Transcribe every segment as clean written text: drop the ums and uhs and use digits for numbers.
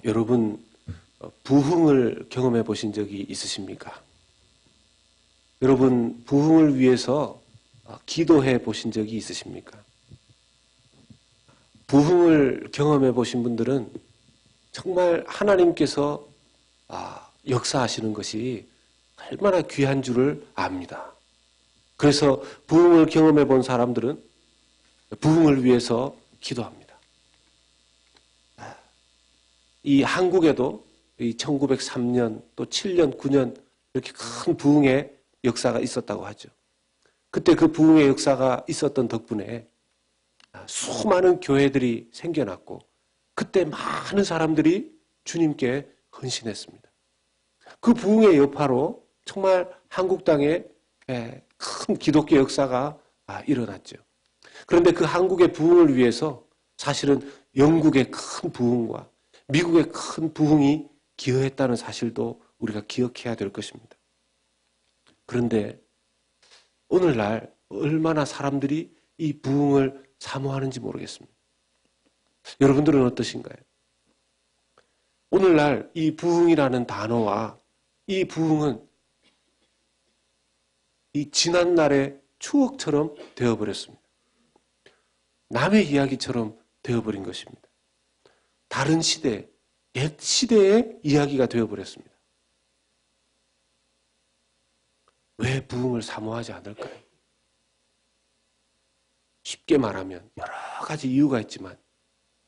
여러분 부흥을 경험해 보신 적이 있으십니까? 여러분 부흥을 위해서 기도해 보신 적이 있으십니까? 부흥을 경험해 보신 분들은 정말 하나님께서 역사하시는 것이 얼마나 귀한 줄을 압니다. 그래서 부흥을 경험해 본 사람들은 부흥을 위해서 기도합니다. 이 한국에도 이 1903년 또 7년, 9년 이렇게 큰 부흥의 역사가 있었다고 하죠. 그때 그 부흥의 역사가 있었던 덕분에 수많은 교회들이 생겨났고 그때 많은 사람들이 주님께 헌신했습니다. 그 부흥의 여파로 정말 한국 땅에 큰 기독교 역사가 일어났죠. 그런데 그 한국의 부흥을 위해서 사실은 영국의 큰 부흥과 미국의 큰 부흥이 기여했다는 사실도 우리가 기억해야 될 것입니다. 그런데 오늘날 얼마나 사람들이 이 부흥을 사모하는지 모르겠습니다. 여러분들은 어떠신가요? 오늘날 이 부흥이라는 단어와 이 부흥은 이 지난날의 추억처럼 되어버렸습니다. 남의 이야기처럼 되어버린 것입니다. 다른 시대, 옛 시대의 이야기가 되어버렸습니다. 왜 부흥을 사모하지 않을까요? 쉽게 말하면 여러 가지 이유가 있지만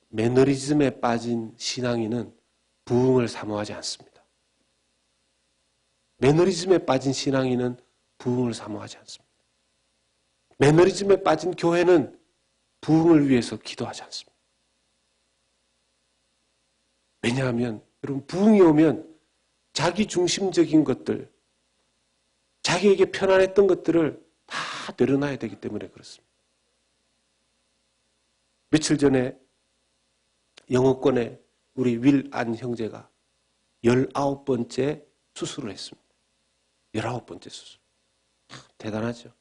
매너리즘에 빠진 신앙인은 부흥을 사모하지 않습니다. 매너리즘에 빠진 신앙인은 부흥을 사모하지 않습니다. 매너리즘에 빠진 교회는 부흥을 위해서 기도하지 않습니다. 왜냐하면 여러분 부흥이 오면 자기 중심적인 것들, 자기에게 편안했던 것들을 다 내려놔야 되기 때문에 그렇습니다. 며칠 전에 영어권에 우리 윌 안 형제가 19번째 수술을 했습니다. 19번째 수술. 대단하죠.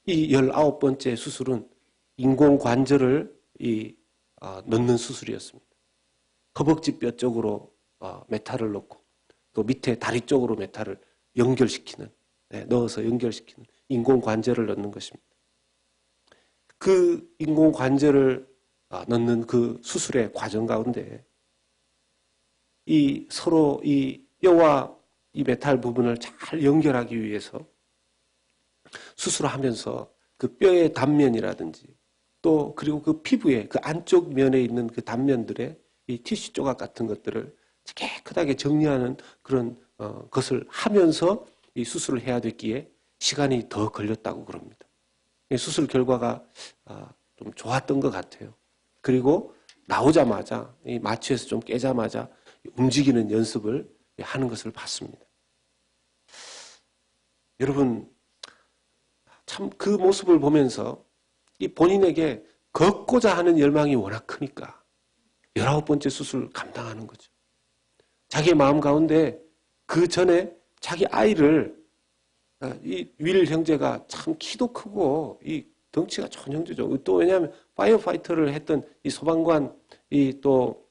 이 19번째 수술은 인공관절을 넣는 수술이었습니다. 허벅지 뼈 쪽으로 메탈을 넣고 또 밑에 다리 쪽으로 메탈을 연결시키는, 넣어서 연결시키는 인공관절을 넣는 것입니다. 그 인공관절을 넣는 그 수술의 과정 가운데 서로 이 뼈와 이 메탈 부분을 잘 연결하기 위해서 수술하면서 그 뼈의 단면이라든지 또 그리고 그 피부의 그 안쪽 면에 있는 그 단면들의 이 티슈 조각 같은 것들을 깨끗하게 정리하는 그런 것을 하면서 이 수술을 해야 됐기에 시간이 더 걸렸다고 그럽니다. 수술 결과가 좀 좋았던 것 같아요. 그리고 나오자마자 이 마취에서 좀 깨자마자 움직이는 연습을 하는 것을 봤습니다. 여러분 참 그 모습을 보면서 이 본인에게 걷고자 하는 열망이 워낙 크니까 19번째 수술을 감당하는 거죠. 자기의 마음 가운데 그 전에 자기 아이를 이 윌 형제가 참 키도 크고 이 덩치가 좋은 형제죠. 또 왜냐하면 파이어파이터를 했던 이 소방관 또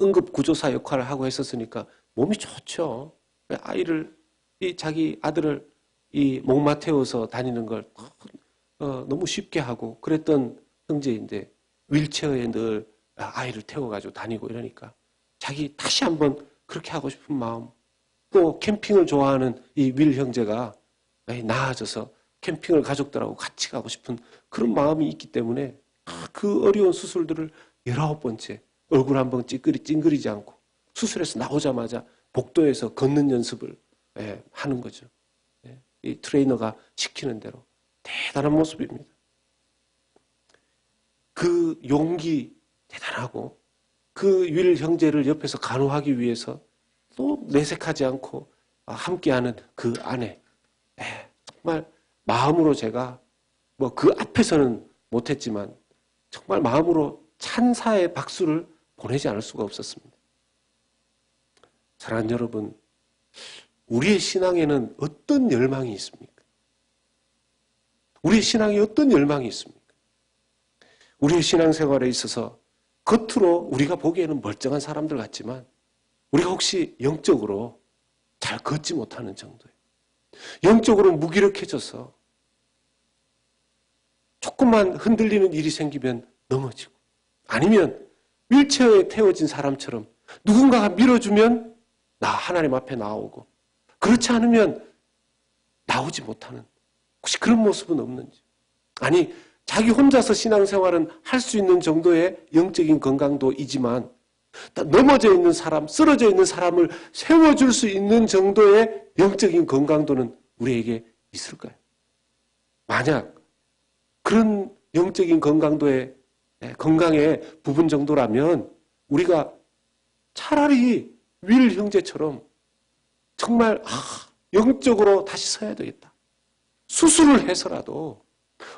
응급구조사 역할을 하고 했었으니까 몸이 좋죠. 아이를 자기 아들을 목마 태워서 다니는 걸 너무 쉽게 하고 그랬던 형제인데 윌체어에 늘 아이를 태워가지고 다니고 이러니까 자기 다시 한번 그렇게 하고 싶은 마음, 또 캠핑을 좋아하는 이 윌 형제가 나아져서 캠핑을 가족들하고 같이 가고 싶은 그런 마음이 있기 때문에 그 어려운 수술들을 19번째 얼굴 한번 찡그리지 않고 수술해서 나오자마자 복도에서 걷는 연습을 하는 거죠. 이 트레이너가 시키는 대로 대단한 모습입니다. 그 용기 대단하고 그 윌 형제를 옆에서 간호하기 위해서 또 내색하지 않고 함께하는 그 아내, 정말 마음으로 제가 그 앞에서는 못했지만 정말 마음으로 찬사의 박수를 보내지 않을 수가 없었습니다. 사랑하는 여러분, 우리의 신앙에는 어떤 열망이 있습니까? 우리의 신앙에 어떤 열망이 있습니까? 우리의 신앙생활에 있어서 겉으로 우리가 보기에는 멀쩡한 사람들 같지만 우리가 혹시 영적으로 잘 걷지 못하는 정도예요. 영적으로 무기력해져서 조금만 흔들리는 일이 생기면 넘어지고, 아니면 휠체어에 태워진 사람처럼 누군가가 밀어주면 나 하나님 앞에 나오고, 그렇지 않으면 나오지 못하는, 혹시 그런 모습은 없는지. 아니, 자기 혼자서 신앙생활은 할 수 있는 정도의 영적인 건강도이지만 넘어져 있는 사람, 쓰러져 있는 사람을 세워줄 수 있는 정도의 영적인 건강도는 우리에게 있을까요? 만약 그런 영적인 건강도의 건강의 부분 정도라면 우리가 차라리 윌 형제처럼 정말 영적으로 다시 서야 되겠다. 수술을 해서라도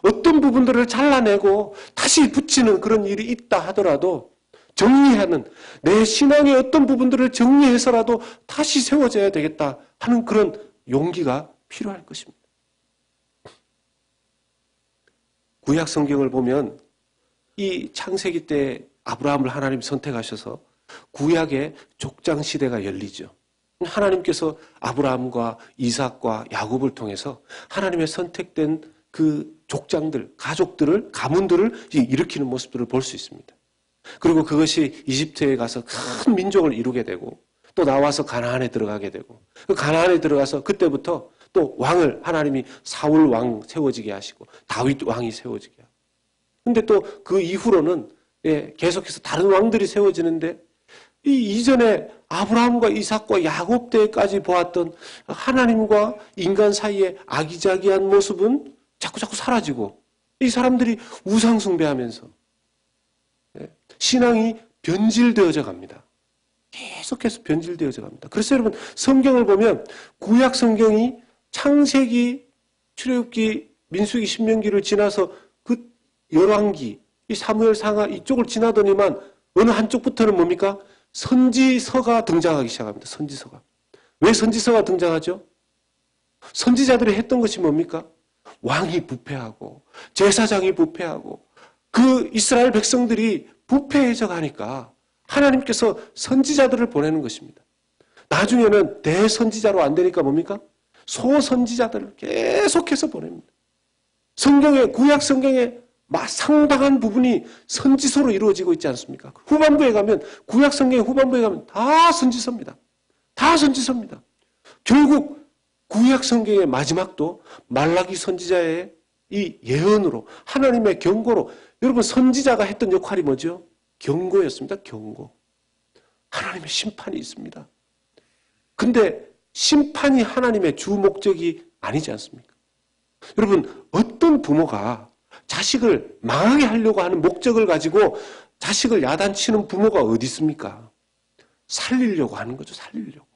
어떤 부분들을 잘라내고 다시 붙이는 그런 일이 있다 하더라도 정리하는, 내 신앙의 어떤 부분들을 정리해서라도 다시 세워져야 되겠다 하는 그런 용기가 필요할 것입니다. 구약 성경을 보면 이 창세기 때 아브라함을 하나님 선택하셔서 구약의 족장 시대가 열리죠. 하나님께서 아브라함과 이삭과 야곱을 통해서 하나님의 선택된 그 족장들, 가족들을, 가문들을 일으키는 모습들을 볼 수 있습니다. 그리고 그것이 이집트에 가서 큰 민족을 이루게 되고, 또 나와서 가나안에 들어가게 되고, 그 가나안에 들어가서 그때부터 또 왕을 하나님이 사울 왕 세워지게 하시고 다윗 왕이 세워지게 하고, 근데 또 그 이후로는 계속해서 다른 왕들이 세워지는데, 이 이전에 아브라함과 이삭과 야곱 때까지 보았던 하나님과 인간 사이의 아기자기한 모습은 자꾸 사라지고, 이 사람들이 우상 숭배하면서 신앙이 변질되어져 갑니다. 계속해서 변질되어져 갑니다. 그래서 여러분, 성경을 보면 구약 성경이 창세기, 출애굽기, 민수기, 신명기를 지나서 그 열왕기, 이 사무엘 상하 이쪽을 지나더니만 어느 한쪽부터는 뭡니까? 선지서가 등장하기 시작합니다. 선지서가. 왜 선지서가 등장하죠? 선지자들이 했던 것이 뭡니까? 왕이 부패하고 제사장이 부패하고 그 이스라엘 백성들이 부패해져 가니까 하나님께서 선지자들을 보내는 것입니다. 나중에는 대선지자로 안 되니까 뭡니까? 소선지자들을 계속해서 보냅니다. 성경의, 구약 성경의 상당한 부분이 선지서로 이루어지고 있지 않습니까? 후반부에 가면, 구약 성경의 후반부에 가면 다 선지서입니다. 다 선지서입니다. 결국 구약 성경의 마지막도 말라기 선지자의 이 예언으로, 하나님의 경고로, 여러분 선지자가 했던 역할이 뭐죠? 경고였습니다. 경고. 하나님의 심판이 있습니다. 근데 심판이 하나님의 주 목적이 아니지 않습니까? 여러분, 어떤 부모가 자식을 망하게 하려고 하는 목적을 가지고 자식을 야단치는 부모가 어디 있습니까? 살리려고 하는 거죠. 살리려고.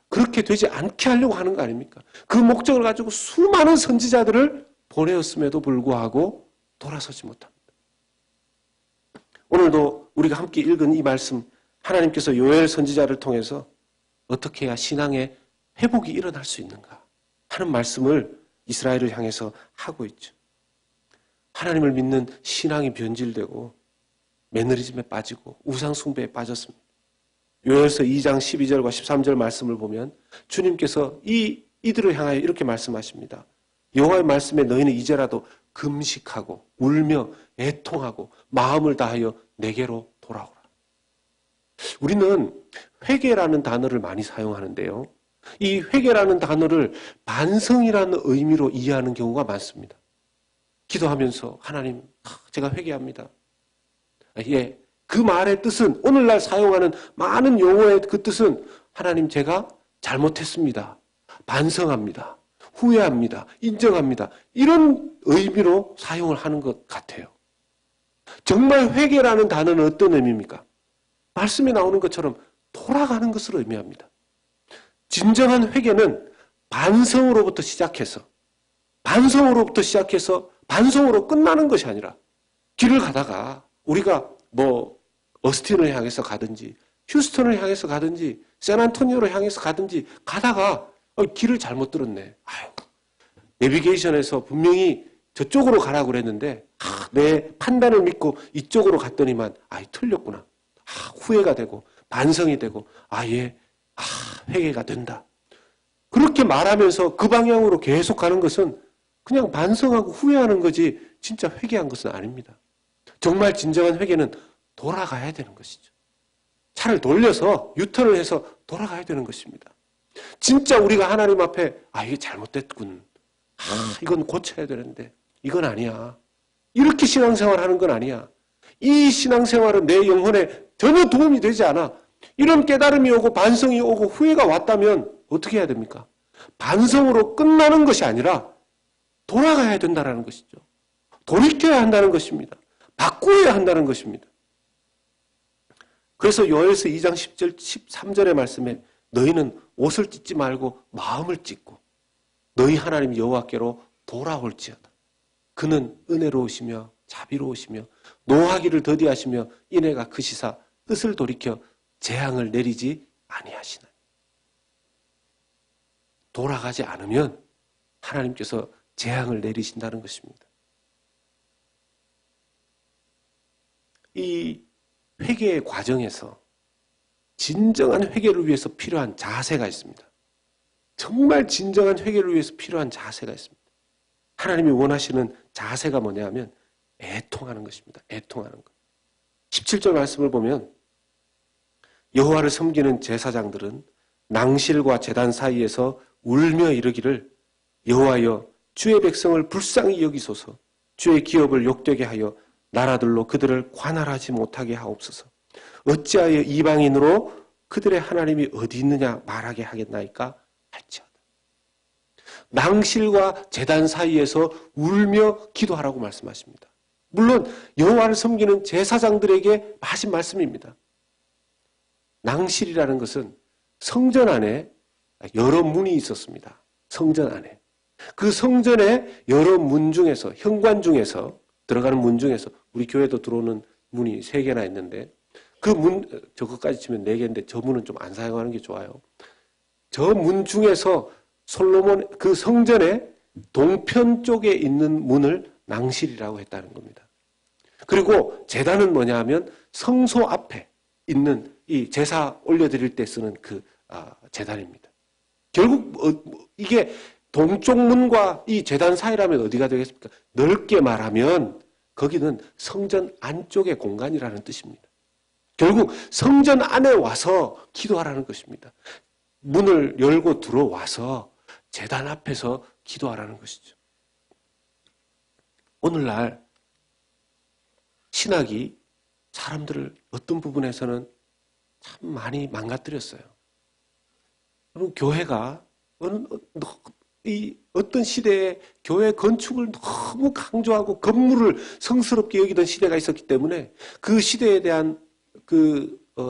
그렇게 되지 않게 하려고 하는 거 아닙니까? 그 목적을 가지고 수많은 선지자들을 보내었음에도 불구하고 돌아서지 못합니다. 오늘도 우리가 함께 읽은 이 말씀, 하나님께서 요엘 선지자를 통해서 어떻게 해야 신앙의 회복이 일어날 수 있는가 하는 말씀을 이스라엘을 향해서 하고 있죠. 하나님을 믿는 신앙이 변질되고 매너리즘에 빠지고 우상 숭배에 빠졌습니다. 요엘서 2장 12절과 13절 말씀을 보면 주님께서 이들을 향하여 이렇게 말씀하십니다. 여호와의 말씀에 너희는 이제라도 금식하고 울며 애통하고 마음을 다하여 내게로 돌아오라. 우리는 회개라는 단어를 많이 사용하는데요. 이 회개라는 단어를 반성이라는 의미로 이해하는 경우가 많습니다. 기도하면서 하나님, 제가 회개합니다. 예, 그 말의 뜻은, 오늘날 사용하는 많은 용어의 그 뜻은 하나님, 제가 잘못했습니다. 반성합니다. 후회합니다. 인정합니다. 이런 의미로 사용을 하는 것 같아요. 정말 회개라는 단어는 어떤 의미입니까? 말씀에 나오는 것처럼 돌아가는 것을 의미합니다. 진정한 회개는 반성으로부터 시작해서 반성으로 끝나는 것이 아니라, 길을 가다가 우리가 어스틴을 향해서 가든지 휴스턴을 향해서 가든지 샌안토니오를 향해서 가든지 가다가 길을 잘못 들었네. 내비게이션에서 분명히 저쪽으로 가라고 그랬는데 내 판단을 믿고 이쪽으로 갔더니만 틀렸구나. 후회가 되고 반성이 되고 회개가 된다. 그렇게 말하면서 그 방향으로 계속 가는 것은 그냥 반성하고 후회하는 거지 진짜 회개한 것은 아닙니다. 정말 진정한 회개는 돌아가야 되는 것이죠. 차를 돌려서 유턴을 해서 돌아가야 되는 것입니다. 진짜 우리가 하나님 앞에 이게 잘못됐군. 이건 고쳐야 되는데 이건 아니야. 이렇게 신앙생활 하는 건 아니야. 이 신앙생활은 내 영혼에 전혀 도움이 되지 않아. 이런 깨달음이 오고 반성이 오고 후회가 왔다면 어떻게 해야 됩니까? 반성으로 끝나는 것이 아니라 돌아가야 된다는 것이죠. 돌이켜야 한다는 것입니다. 바꾸어야 한다는 것입니다. 그래서 요엘서 2장 10절, 13절의 말씀에 너희는 옷을 찢지 말고 마음을 찢고 너희 하나님 여호와께로 돌아올지어다. 그는 은혜로우시며 자비로우시며 노하기를 더디하시며 인애가 크시사 뜻을 돌이켜 재앙을 내리지 아니하시나니. 돌아가지 않으면 하나님께서 재앙을 내리신다는 것입니다. 이 회개의 과정에서 진정한 회개를 위해서 필요한 자세가 있습니다. 정말 진정한 회개를 위해서 필요한 자세가 있습니다. 하나님이 원하시는 자세가 뭐냐면 애통하는 것입니다. 애통하는 것. 17절 말씀을 보면 여호와를 섬기는 제사장들은 낭실과 제단 사이에서 울며 이르기를 여호와여 주의 백성을 불쌍히 여기소서 주의 기업을 욕되게 하여 나라들로 그들을 관할하지 못하게 하옵소서. 어찌하여 이방인으로 그들의 하나님이 어디 있느냐 말하게 하겠나이까 할지어다. 낭실과 제단 사이에서 울며 기도하라고 말씀하십니다. 물론 여호와를 섬기는 제사장들에게 하신 말씀입니다. 낭실이라는 것은 성전 안에 여러 문이 있었습니다. 성전 안에. 그 성전의 여러 문 중에서 현관 중에서 들어가는 문 중에서 우리 교회도 들어오는 문이 3개나 있는데 그 문, 저것까지 치면 4개인데 저 문은 좀 안 사용하는 게 좋아요. 저 문 중에서 솔로몬 그 성전의 동편 쪽에 있는 문을 낭실이라고 했다는 겁니다. 그리고 제단은 뭐냐 하면 성소 앞에 있는 이 제사 올려드릴 때 쓰는 그 제단입니다. 결국 이게 동쪽 문과 이 제단 사이라면 어디가 되겠습니까? 넓게 말하면 거기는 성전 안쪽의 공간이라는 뜻입니다. 결국 성전 안에 와서 기도하라는 것입니다. 문을 열고 들어와서 제단 앞에서 기도하라는 것이죠. 오늘날 신학이 사람들을 어떤 부분에서는 참 많이 망가뜨렸어요. 여러분, 교회가 어떤 시대에 교회 건축을 너무 강조하고 건물을 성스럽게 여기던 시대가 있었기 때문에 그 시대에 대한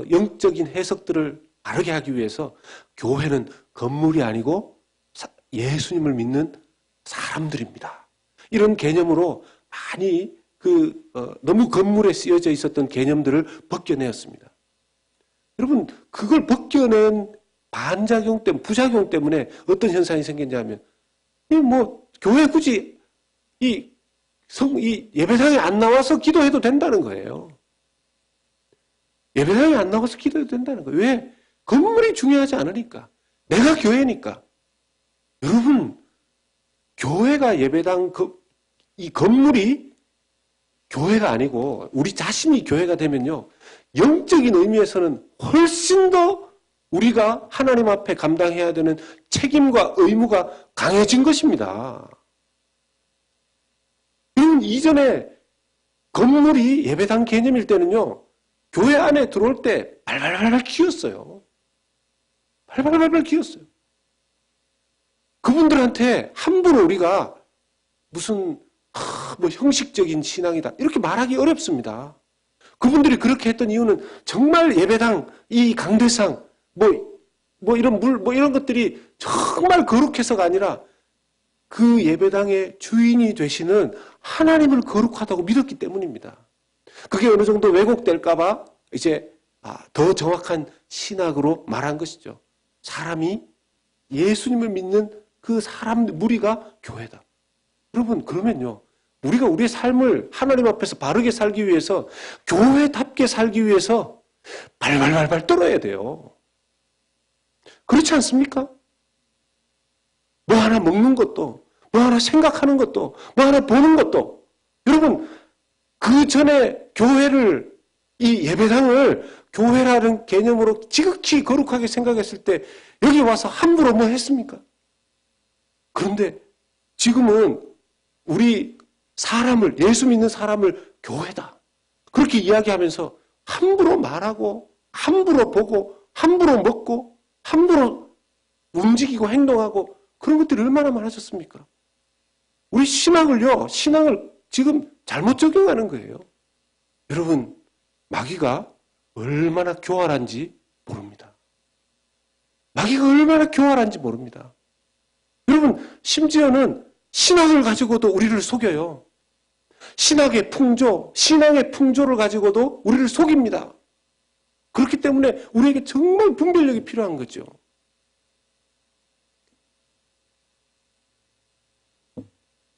영적인 해석들을 바르게 하기 위해서 교회는 건물이 아니고 예수님을 믿는 사람들입니다. 이런 개념으로 많이 너무 건물에 쓰여져 있었던 개념들을 벗겨내었습니다. 여러분, 그걸 벗겨낸 반작용 때문에, 부작용 때문에 어떤 현상이 생겼냐면, 교회 굳이 이 예배당에 안 나와서 기도해도 된다는 거예요. 예배당에 안 나와서 기도해도 된다는 거예요. 왜? 건물이 중요하지 않으니까. 내가 교회니까. 여러분, 교회가 예배당, 이 건물이 교회가 아니고 우리 자신이 교회가 되면요. 영적인 의미에서는 훨씬 더 우리가 하나님 앞에 감당해야 되는 책임과 의무가 강해진 것입니다. 그럼 이전에 건물이 예배당 개념일 때는요. 교회 안에 들어올 때 발발발발 기었어요. 발발발발 기었어요. 그분들한테 함부로 우리가 무슨 형식적인 신앙이다 이렇게 말하기 어렵습니다. 그분들이 그렇게 했던 이유는 정말 예배당, 이 강대상, 이런 이런 것들이 정말 거룩해서가 아니라 그 예배당의 주인이 되시는 하나님을 거룩하다고 믿었기 때문입니다. 그게 어느 정도 왜곡될까봐 이제 더 정확한 신학으로 말한 것이죠. 사람이 예수님을 믿는 그 사람 무리가 교회다. 여러분, 그러면요. 우리가 우리의 삶을 하나님 앞에서 바르게 살기 위해서, 교회답게 살기 위해서 발발발발 떨어야 돼요. 그렇지 않습니까? 뭐 하나 먹는 것도, 뭐 하나 생각하는 것도, 뭐 하나 보는 것도. 여러분, 그 전에 교회를, 이 예배당을 교회라는 개념으로 지극히 거룩하게 생각했을 때 여기 와서 함부로 뭐 했습니까? 그런데 지금은 우리 사람을, 예수 믿는 사람을 교회다, 그렇게 이야기하면서 함부로 말하고, 함부로 보고, 함부로 먹고, 함부로 움직이고 행동하고, 그런 것들이 얼마나 많아졌습니까? 우리 신앙을 지금 잘못 적용하는 거예요. 여러분, 마귀가 얼마나 교활한지 모릅니다. 마귀가 얼마나 교활한지 모릅니다. 여러분, 심지어는 신앙을 가지고도 우리를 속여요. 신앙의 풍조를 가지고도 우리를 속입니다. 그렇기 때문에 우리에게 정말 분별력이 필요한 거죠.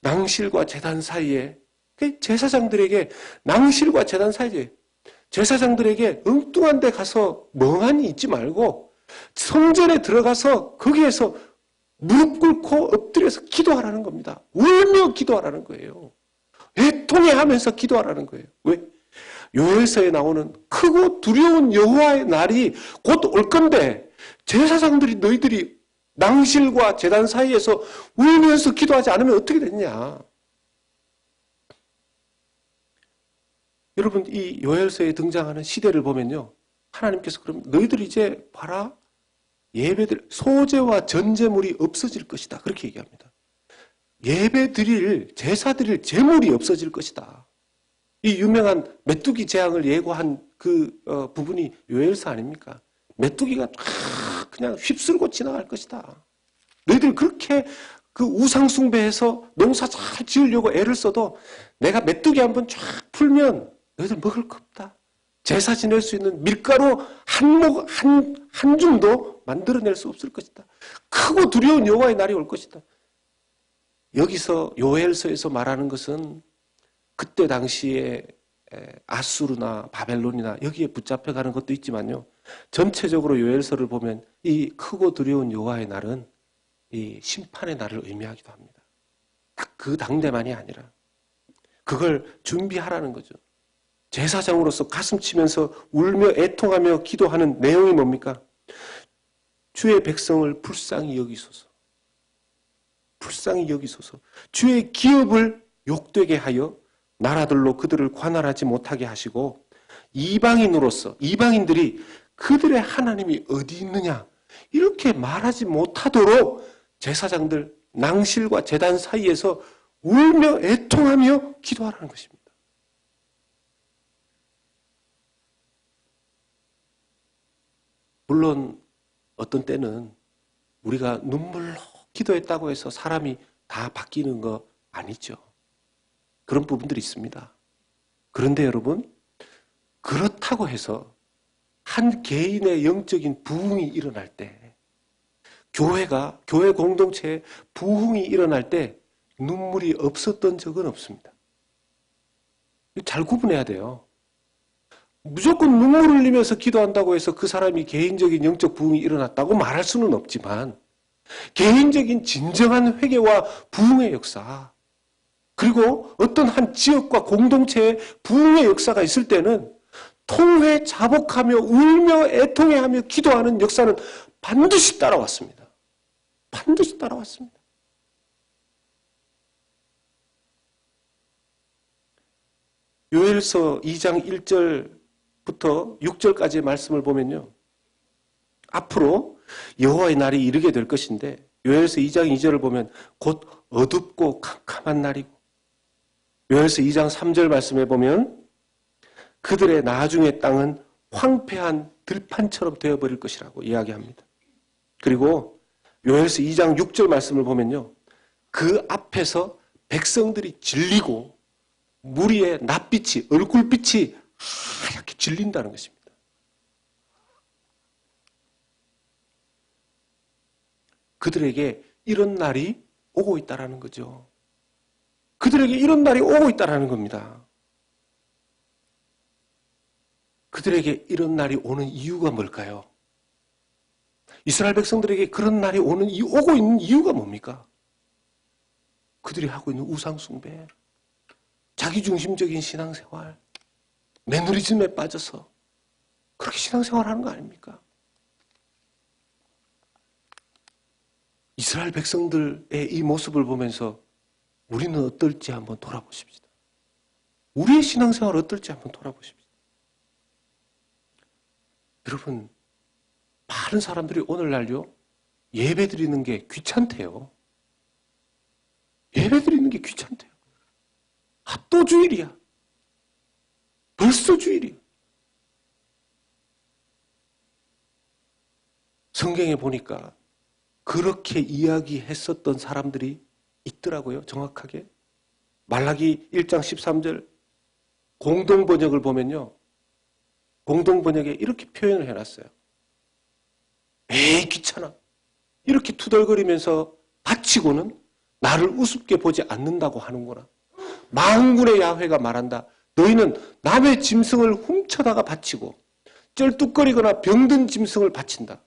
낭실과 제단 사이에, 제사장들에게 낭실과 제단 사이에, 제사장들에게 엉뚱한 데 가서 멍하니 있지 말고 성전에 들어가서 거기에서 무릎 꿇고 엎드려서 기도하라는 겁니다. 울며 기도하라는 거예요. 애통해 하면서 기도하라는 거예요. 왜? 요엘서에 나오는 크고 두려운 여호와의 날이 곧 올 건데, 제사장들이 너희들이 낭실과 제단 사이에서 울면서 기도하지 않으면 어떻게 되냐. 여러분, 이 요엘서에 등장하는 시대를 보면요, 하나님께서 그럼 너희들이 이제 봐라, 예배들, 소제와 전제물이 없어질 것이다, 그렇게 얘기합니다. 예배 드릴, 제사 드릴 제물이 없어질 것이다. 이 유명한 메뚜기 재앙을 예고한 그 부분이 요엘서 아닙니까? 메뚜기가 그냥 휩쓸고 지나갈 것이다. 너희들 그렇게 그 우상 숭배해서 농사 잘 지으려고 애를 써도 내가 메뚜기 한번 쫙 풀면 너희들 먹을 거 없다. 제사 지낼 수 있는 밀가루 한 줌도 만들어낼 수 없을 것이다. 크고 두려운 여호와의 날이 올 것이다. 여기서 요엘서에서 말하는 것은 그때 당시에 아수르나 바벨론이나 여기에 붙잡혀가는 것도 있지만요, 전체적으로 요엘서를 보면 이 크고 두려운 여호와의 날은 이 심판의 날을 의미하기도 합니다. 그 당대만이 아니라 그걸 준비하라는 거죠. 제사장으로서 가슴 치면서 울며 애통하며 기도하는 내용이 뭡니까? 주의 백성을 불쌍히 여기소서. 불쌍히 여기소서. 주의 기업을 욕되게 하여 나라들로 그들을 관할하지 못하게 하시고, 이방인들이 그들의 하나님이 어디 있느냐 이렇게 말하지 못하도록 제사장들 낭실과 제단 사이에서 울며 애통하며 기도하라는 것입니다. 물론 어떤 때는 우리가 눈물로 기도했다고 해서 사람이 다 바뀌는 거 아니죠. 그런 부분들이 있습니다. 그런데 여러분, 그렇다고 해서 한 개인의 영적인 부흥이 일어날 때, 교회 공동체에 부흥이 일어날 때 눈물이 없었던 적은 없습니다. 잘 구분해야 돼요. 무조건 눈물을 흘리면서 기도한다고 해서 그 사람이 개인적인 영적 부흥이 일어났다고 말할 수는 없지만, 개인적인 진정한 회개와 부흥의 역사, 그리고 어떤 한 지역과 공동체의 부흥의 역사가 있을 때는 통회 자복하며 울며 애통해하며 기도하는 역사는 반드시 따라왔습니다. 반드시 따라왔습니다. 요엘서 2장 1절부터 6절까지의 말씀을 보면요, 앞으로 여호와의 날이 이르게 될 것인데, 요엘서 2장 2절을 보면 곧 어둡고 캄캄한 날이고, 요엘서 2장 3절 말씀에 보면 그들의 나중의 땅은 황폐한 들판처럼 되어버릴 것이라고 이야기합니다. 그리고 요엘서 2장 6절 말씀을 보면요, 그 앞에서 백성들이 질리고 무리의 낯빛이, 얼굴빛이 하얗게 질린다는 것입니다. 그들에게 이런 날이 오고 있다는 거죠. 그들에게 이런 날이 오고 있다는 겁니다. 그들에게 이런 날이 오는 이유가 뭘까요? 이스라엘 백성들에게 그런 날이 오고 있는 이유가 뭡니까? 그들이 하고 있는 우상숭배, 자기중심적인 신앙생활, 매너리즘에 빠져서 그렇게 신앙생활하는 거 아닙니까? 이스라엘 백성들의 이 모습을 보면서 우리는 어떨지 한번 돌아보십시다. 우리의 신앙생활 어떨지 한번 돌아보십시다. 여러분, 많은 사람들이 오늘날요, 예배 드리는 게 귀찮대요. 예배 드리는 게 귀찮대요. 또 주일이야. 벌써 주일이야. 성경에 보니까 그렇게 이야기했었던 사람들이 있더라고요. 정확하게. 말라기 1장 13절 공동번역을 보면요. 공동번역에 이렇게 표현을 해놨어요. 에이 귀찮아. 이렇게 투덜거리면서 바치고는 나를 우습게 보지 않는다고 하는구나. 만군의 야훼가 말한다. 너희는 남의 짐승을 훔쳐다가 바치고 쩔뚝거리거나 병든 짐승을 바친다.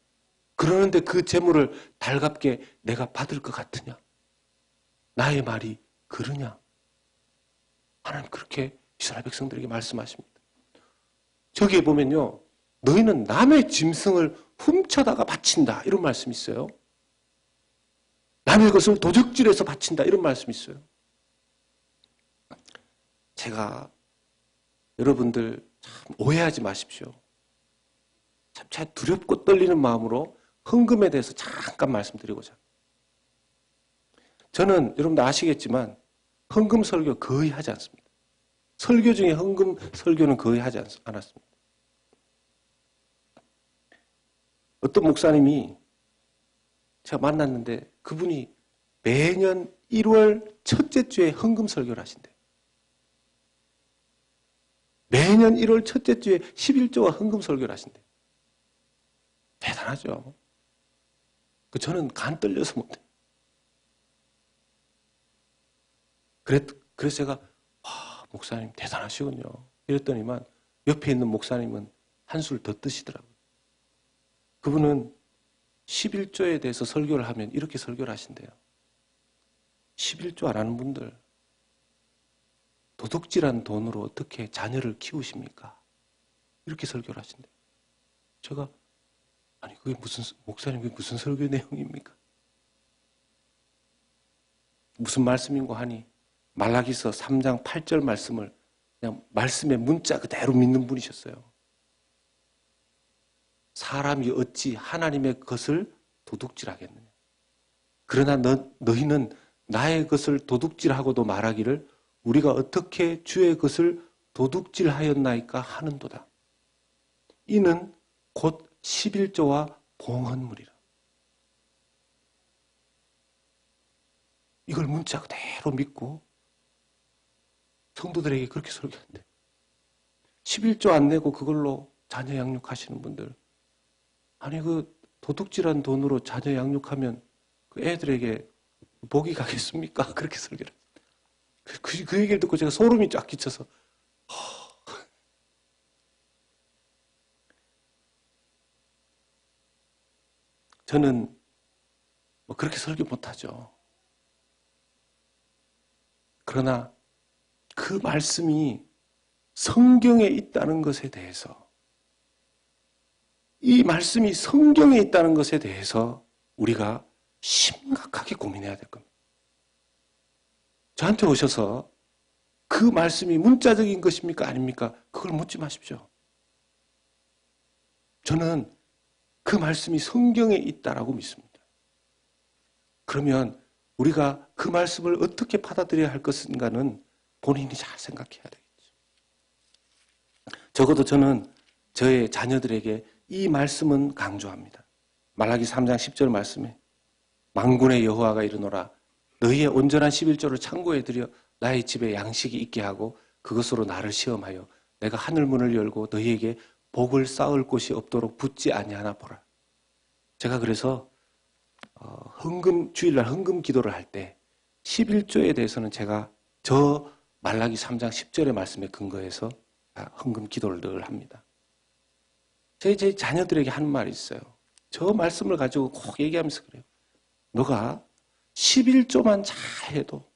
그러는데 그 재물을 달갑게 내가 받을 것 같으냐? 나의 말이 그러냐? 하나님 그렇게 이스라엘 백성들에게 말씀하십니다. 저기에 보면요. 너희는 남의 짐승을 훔쳐다가 바친다. 이런 말씀이 있어요. 남의 것을 도적질해서 바친다. 이런 말씀이 있어요. 제가 여러분들 참 오해하지 마십시오. 참 두렵고 떨리는 마음으로 헌금에 대해서 잠깐 말씀드리고자. 저는 여러분들 아시겠지만 헌금 설교 거의 하지 않습니다. 설교 중에 헌금 설교는 거의 하지 않았습니다. 어떤 목사님이 제가 만났는데 그분이 매년 1월 첫째 주에 헌금 설교를 하신대요. 매년 1월 첫째 주에 11조와 헌금 설교를 하신대요. 대단하죠. 저는 간 떨려서 못해요. 그래서 제가 목사님 대단하시군요. 이랬더니만 옆에 있는 목사님은 한술 더 뜨시더라고요. 그분은 11조에 대해서 설교를 하면 이렇게 설교를 하신대요. 11조 안 하는 분들 도둑질한 돈으로 어떻게 자녀를 키우십니까? 이렇게 설교를 하신대요. 제가 아니 그게 목사님 그게 무슨 설교 내용입니까? 무슨 말씀인고 하니 말라기서 3장 8절 말씀을 그냥 말씀의 문자 그대로 믿는 분이셨어요. 사람이 어찌 하나님의 것을 도둑질하겠느냐. 그러나 너희는 나의 것을 도둑질하고도 말하기를 우리가 어떻게 주의 것을 도둑질하였나이까 하는도다. 이는 곧 11조와 봉헌물이라. 이걸 문자 그대로 믿고 성도들에게 그렇게 설교한대. 11조 안 내고 그걸로 자녀 양육하시는 분들, 아니 그 도둑질한 돈으로 자녀 양육하면 그 애들에게 복이 가겠습니까? 그렇게 설교를 했어요. 그 얘기를 듣고 제가 소름이 쫙 끼쳐서 저는 뭐 그렇게 설교 못하죠. 그러나 그 말씀이 성경에 있다는 것에 대해서, 이 말씀이 성경에 있다는 것에 대해서 우리가 심각하게 고민해야 될 겁니다. 저한테 오셔서 그 말씀이 문자적인 것입니까? 아닙니까? 그걸 묻지 마십시오. 저는 그 말씀이 성경에 있다라고 믿습니다. 그러면 우리가 그 말씀을 어떻게 받아들여야 할 것인가는 본인이 잘 생각해야 되겠죠. 적어도 저는 저의 자녀들에게 이 말씀은 강조합니다. 말라기 3장 10절 말씀에 만군의 여호와가 이르노라 너희의 온전한 11조를 창고에 들여 나의 집에 양식이 있게 하고 그것으로 나를 시험하여 내가 하늘문을 열고 너희에게 복을 쌓을 곳이 없도록 붙지 아니하나 보라. 제가 그래서 주일날 헌금 기도를 할 때 11조에 대해서는 제가 저 말라기 3장 10절의 말씀에 근거해서 헌금 기도를 늘 합니다. 제 자녀들에게 하는 말이 있어요. 저 말씀을 가지고 꼭 얘기하면서 그래요. 너가 11조만 잘해도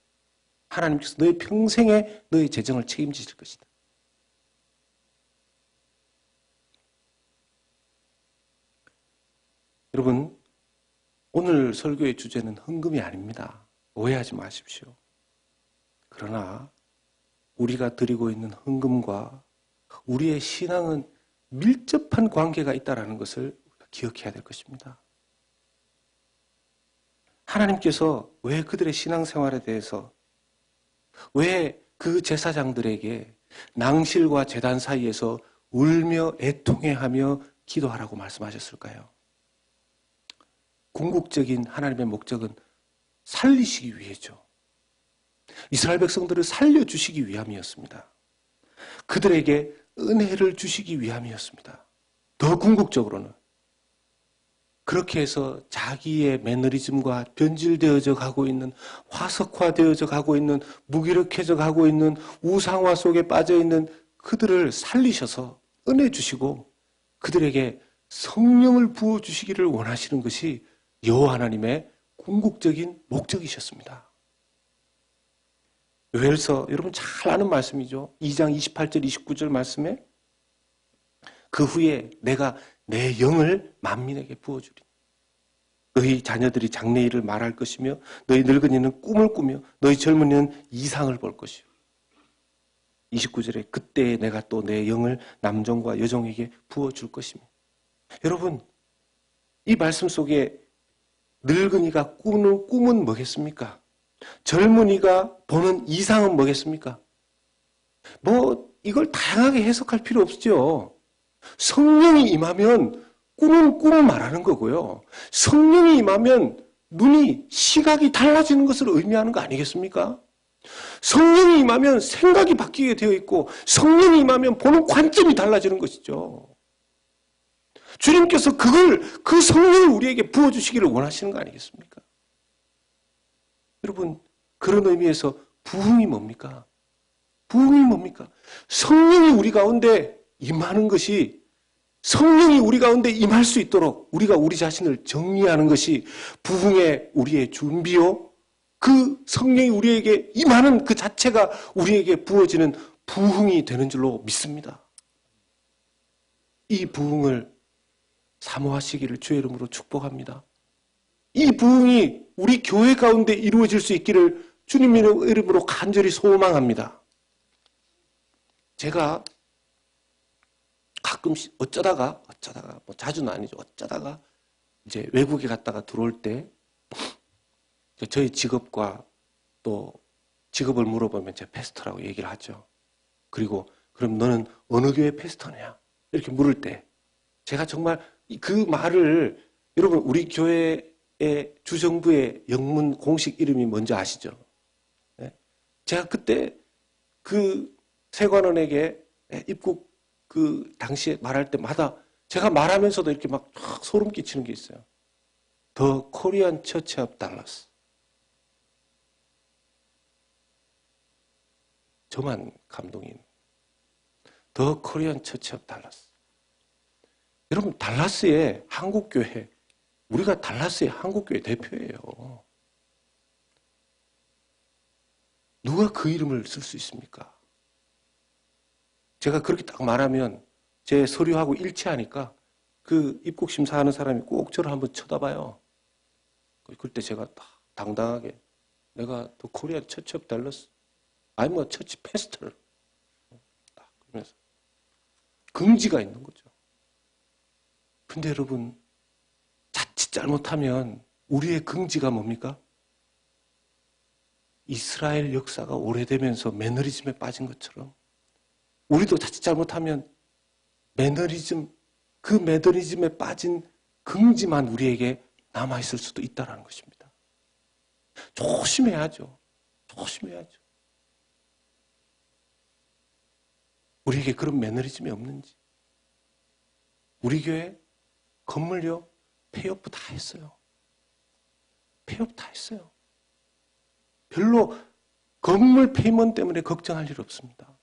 하나님께서 너의 평생에 너의 재정을 책임지실 것이다. 여러분, 오늘 설교의 주제는 헌금이 아닙니다. 오해하지 마십시오. 그러나 우리가 드리고 있는 헌금과 우리의 신앙은 밀접한 관계가 있다는 것을 기억해야 될 것입니다. 하나님께서 왜 그들의 신앙생활에 대해서 왜 그 제사장들에게 낭실과 제단 사이에서 울며 애통해하며 기도하라고 말씀하셨을까요? 궁극적인 하나님의 목적은 살리시기 위해죠. 이스라엘 백성들을 살려주시기 위함이었습니다. 그들에게 은혜를 주시기 위함이었습니다. 더 궁극적으로는 그렇게 해서 자기의 매너리즘과 변질되어져 가고 있는, 화석화되어져 가고 있는, 무기력해져 가고 있는 우상화 속에 빠져 있는 그들을 살리셔서 은혜 주시고 그들에게 성령을 부어주시기를 원하시는 것이 여호와 하나님의 궁극적인 목적이셨습니다. 요엘서 여러분 잘 아는 말씀이죠. 2장 28절 29절 말씀에 그 후에 내가 내 영을 만민에게 부어주리. 너희 자녀들이 장래일을 말할 것이며 너희 늙은이는 꿈을 꾸며 너희 젊은이는 이상을 볼 것이요. 29절에 그때에 내가 또 내 영을 남종과 여종에게 부어줄 것이며. 여러분, 이 말씀 속에 늙은이가 꾸는 꿈은 뭐겠습니까? 젊은이가 보는 이상은 뭐겠습니까? 이걸 다양하게 해석할 필요 없죠. 성령이 임하면 꿈은 꿈을 말하는 거고요. 성령이 임하면 눈이 시각이 달라지는 것을 의미하는 거 아니겠습니까? 성령이 임하면 생각이 바뀌게 되어 있고 성령이 임하면 보는 관점이 달라지는 것이죠. 주님께서 그 성령을 우리에게 부어주시기를 원하시는 거 아니겠습니까? 여러분, 그런 의미에서 부흥이 뭡니까? 부흥이 뭡니까? 성령이 우리 가운데 임하는 것이, 성령이 우리 가운데 임할 수 있도록 우리가 우리 자신을 정리하는 것이 부흥의 우리의 준비요. 그 성령이 우리에게 임하는 그 자체가 우리에게 부어지는 부흥이 되는 줄로 믿습니다. 이 부흥을 사모하시기를 주의 이름으로 축복합니다. 이 부흥이 우리 교회 가운데 이루어질 수 있기를 주님의 이름으로 간절히 소망합니다. 제가 가끔씩 어쩌다가 자주는 아니죠. 어쩌다가 이제 외국에 갔다가 들어올 때 저희 직업과 또 직업을 물어보면 제가 패스터라고 얘기를 하죠. 그리고 그럼 너는 어느 교회 패스터냐? 이렇게 물을 때 제가 정말 그 말을, 여러분 우리 교회의 주정부의 영문 공식 이름이 뭔지 아시죠? 네? 제가 그때 그 세관원에게 입국 그 당시에 말할 때마다 제가 말하면서도 이렇게 막 소름 끼치는 게 있어요. The Korean Church of Dallas. 저만 감동인. The Korean Church of Dallas. 여러분, 달라스의 한국교회, 우리가 달라스의 한국교회 대표예요. 누가 그 이름을 쓸 수 있습니까? 제가 그렇게 딱 말하면 제 서류하고 일치하니까 그 입국 심사하는 사람이 꼭 저를 한번 쳐다봐요. 그때 제가 딱 당당하게 내가 더 코리아 처치 오브 달러스, I'm a church pastor. 딱 그러면서 긍지가 있는 거죠. 근데 여러분, 자칫 잘못하면 우리의 긍지가 뭡니까? 이스라엘 역사가 오래되면서 매너리즘에 빠진 것처럼 우리도 자칫 잘못하면 그 매너리즘에 빠진 긍지만 우리에게 남아있을 수도 있다는 것입니다. 조심해야죠. 조심해야죠. 우리에게 그런 매너리즘이 없는지. 우리 교회 건물요, 폐업부 다 했어요. 폐업 다 했어요. 별로 건물 페이먼트 때문에 걱정할 일 없습니다.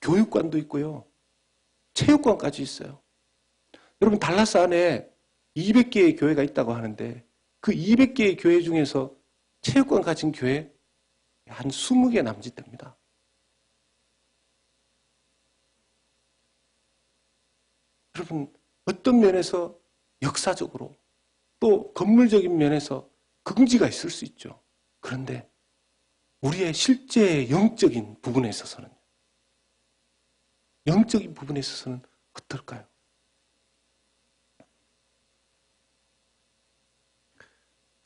교육관도 있고요. 체육관까지 있어요. 여러분 달라스 안에 200개의 교회가 있다고 하는데 그 200개의 교회 중에서 체육관 가진 교회 한 20개 남짓 됩니다. 여러분 어떤 면에서 역사적으로 또 건물적인 면에서 긍지가 있을 수 있죠. 그런데 우리의 실제 영적인 부분에 있어서는 어떨까요?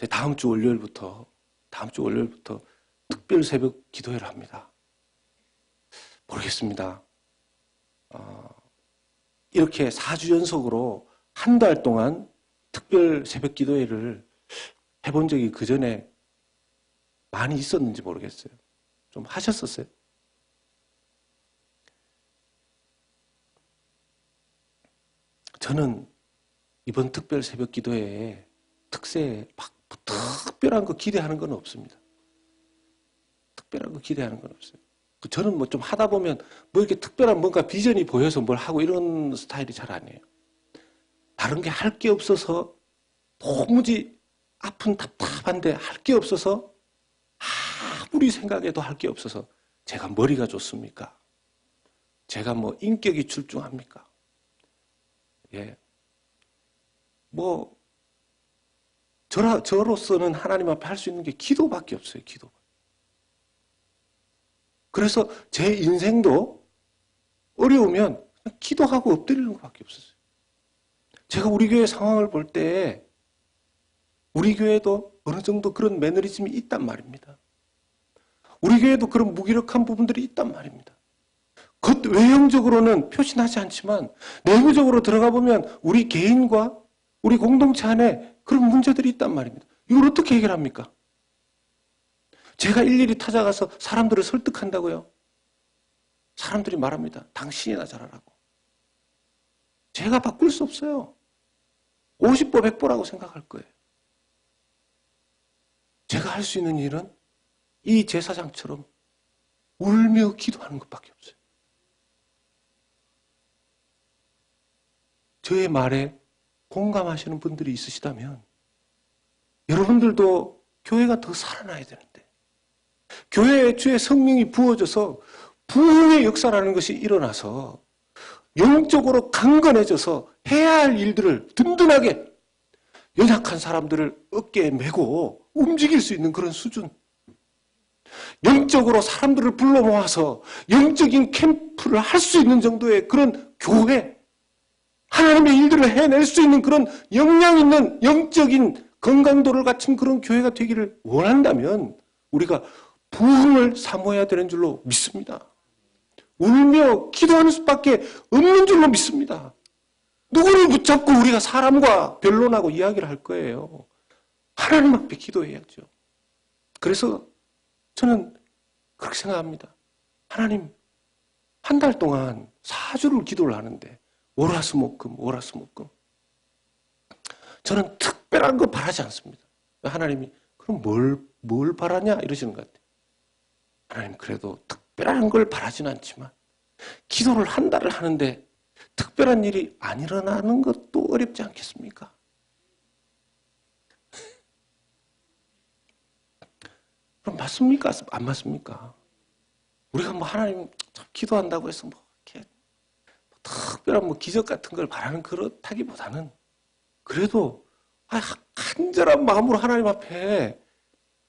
다음 주 월요일부터 특별 새벽 기도회를 합니다. 모르겠습니다. 이렇게 4주 연속으로 한 달 동안 특별 새벽 기도회를 해본 적이 그 전에 많이 있었는지 모르겠어요. 좀 하셨었어요? 저는 이번 특별 새벽 기도회에 특세에 막 특별한 거 기대하는 건 없습니다. 특별한 거 기대하는 건 없어요. 저는 뭐 좀 하다 보면 뭐 이렇게 특별한 뭔가 비전이 보여서 뭘 하고 이런 스타일이 잘 아니에요. 다른 게 할 게 없어서 도무지 아픈 답답한데 할 게 없어서 아무리 생각해도 할 게 없어서 제가 머리가 좋습니까? 제가 뭐 인격이 출중합니까? 예. 뭐 저로서는 하나님 앞에 할 수 있는 게 기도밖에 없어요. 기도. 그래서 제 인생도 어려우면 그냥 기도하고 엎드리는 것밖에 없었어요. 제가 우리 교회 상황을 볼 때 우리 교회도 어느 정도 그런 매너리즘이 있단 말입니다. 우리 교회도 그런 무기력한 부분들이 있단 말입니다. 겉 외형적으로는 표시나지 않지만 내부적으로 들어가 보면 우리 개인과 우리 공동체 안에 그런 문제들이 있단 말입니다. 이걸 어떻게 해결합니까? 제가 일일이 찾아가서 사람들을 설득한다고요? 사람들이 말합니다. 당신이나 잘하라고. 제가 바꿀 수 없어요. 50보 100보라고 생각할 거예요. 제가 할 수 있는 일은 이 제사장처럼 울며 기도하는 것밖에 없어요. 저의 말에 공감하시는 분들이 있으시다면 여러분들도 교회가 더 살아나야 되는데 교회에 주의 성령이 부어져서 부흥의 역사라는 것이 일어나서 영적으로 강건해져서 해야 할 일들을 든든하게 연약한 사람들을 어깨에 메고 움직일 수 있는 그런 수준. 영적으로 사람들을 불러 모아서 영적인 캠프를 할 수 있는 정도의 그런 교회. 하나님의 일들을 해낼 수 있는 그런 역량 있는 영적인 건강도를 갖춘 그런 교회가 되기를 원한다면 우리가 부흥을 사모해야 되는 줄로 믿습니다. 울며 기도하는 수밖에 없는 줄로 믿습니다. 누구를 붙잡고 우리가 사람과 변론하고 이야기를 할 거예요. 하나님 앞에 기도해야죠. 그래서 저는 그렇게 생각합니다. 하나님, 한 달 동안 4주를 기도를 하는데 월화수목금. 저는 특별한 거 바라지 않습니다. 하나님이 그럼 뭘 바라냐 이러시는 것 같아요. 하나님 그래도 특별한 걸 바라지는 않지만 기도를 한 달을 하는데 특별한 일이 안 일어나는 것도 어렵지 않겠습니까? 그럼 맞습니까? 안 맞습니까? 우리가 뭐 하나님 기도한다고 해서 뭐 이렇게 특별한 뭐 기적 같은 걸 바라는 그렇다기보다는 그래도 간절한 마음으로 하나님 앞에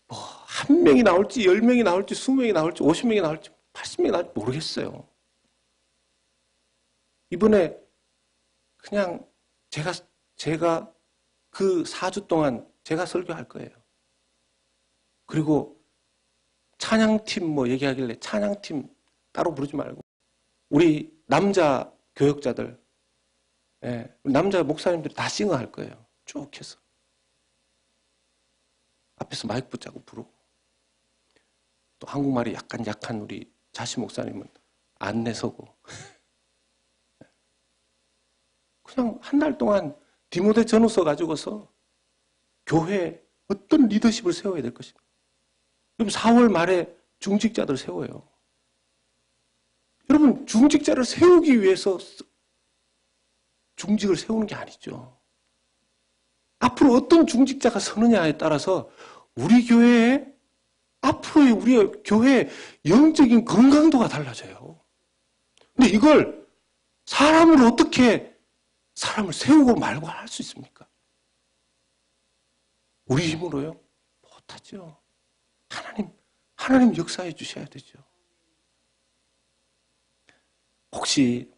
뭐 한 명이 나올지 10명이 나올지 20명이 나올지 50명이 나올지 80명이 나올지 모르겠어요. 이번에 그냥 제가 그 4주 동안 제가 설교할 거예요. 그리고 찬양팀 뭐 얘기하길래 찬양팀 따로 부르지 말고 우리 남자 교역자들, 남자 목사님들이 다 싱어할 거예요. 쭉 해서. 앞에서 마이크 붙잡고 부르고. 또 한국말이 약간 약한 우리 자시 목사님은 안내 서고. 그냥 한 달 동안 디모데 전후서 가지고서 교회에 어떤 리더십을 세워야 될 것인가. 그럼 4월 말에 중직자들 세워요. 여러분, 중직자를 세우기 위해서 중직을 세우는 게 아니죠. 앞으로 어떤 중직자가 서느냐에 따라서 우리 교회의 앞으로의 우리 교회의 영적인 건강도가 달라져요. 근데 이걸 사람을 어떻게 사람을 세우고 말고 할 수 있습니까? 우리 힘으로요? 못하죠. 하나님 역사해 주셔야 되죠. 혹시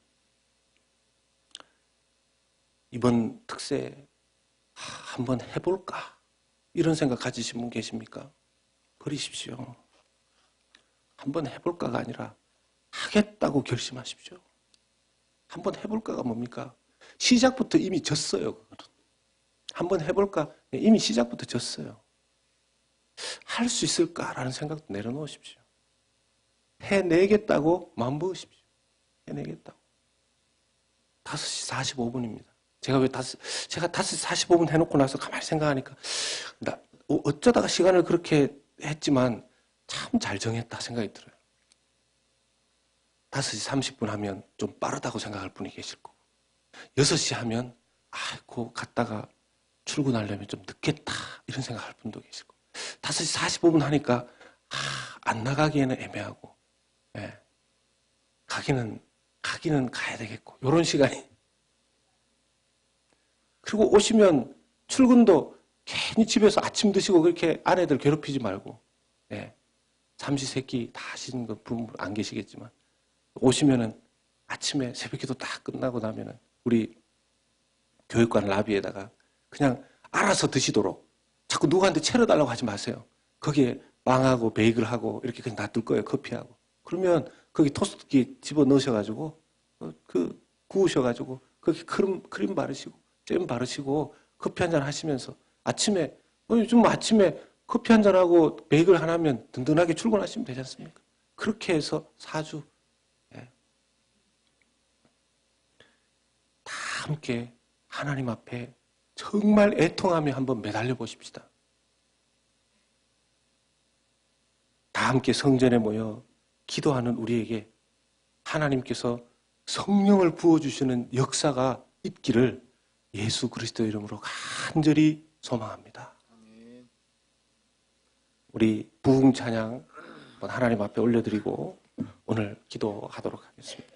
이번 특세 한번 해볼까? 이런 생각 가지신 분 계십니까? 버리십시오. 한번 해볼까가 아니라 하겠다고 결심하십시오. 한번 해볼까가 뭡니까? 시작부터 이미 졌어요. 그거는. 한번 해볼까? 이미 시작부터 졌어요. 할 수 있을까라는 생각도 내려놓으십시오. 해내겠다고 마음먹으십시오. 해내겠다고. 5시 45분입니다. 제가 5시 45분 해놓고 나서 가만히 생각하니까, 어쩌다가 시간을 그렇게 했지만 참 잘 정했다 생각이 들어요. 5시 30분 하면 좀 빠르다고 생각할 분이 계실 거고, 6시 하면, 아이고, 갔다가 출근하려면 좀 늦겠다, 이런 생각할 분도 계실 거고, 5시 45분 하니까, 안 나가기에는 애매하고, 예. 가기는 가야 되겠고, 이런 시간이. 그리고 오시면 출근도 괜히 집에서 아침 드시고 그렇게 아내들 괴롭히지 말고, 예. 삼시세끼 다 하시는 분 안 계시겠지만, 오시면은 아침에 새벽기도 딱 끝나고 나면은 우리 교육관 라비에다가 그냥 알아서 드시도록 자꾸 누구한테 채려달라고 하지 마세요. 거기에 빵하고 베이글하고 이렇게 그냥 놔둘 거예요. 커피하고. 그러면 거기 토스트기 집어 넣으셔가지고 구우셔가지고 거기 크림 바르시고 잼 바르시고 커피 한잔 하시면서 아침에 요즘 아침에 커피 한잔하고 베이글 하나면 든든하게 출근하시면 되지 않습니까? 그렇게 해서 4주 다 함께 하나님 앞에 정말 애통하며 한번 매달려 보십시다. 다 함께 성전에 모여 기도하는 우리에게 하나님께서 성령을 부어주시는 역사가 있기를 예수 그리스도 이름으로 간절히 소망합니다. 우리 부흥 찬양 하나님 앞에 올려드리고 오늘 기도하도록 하겠습니다.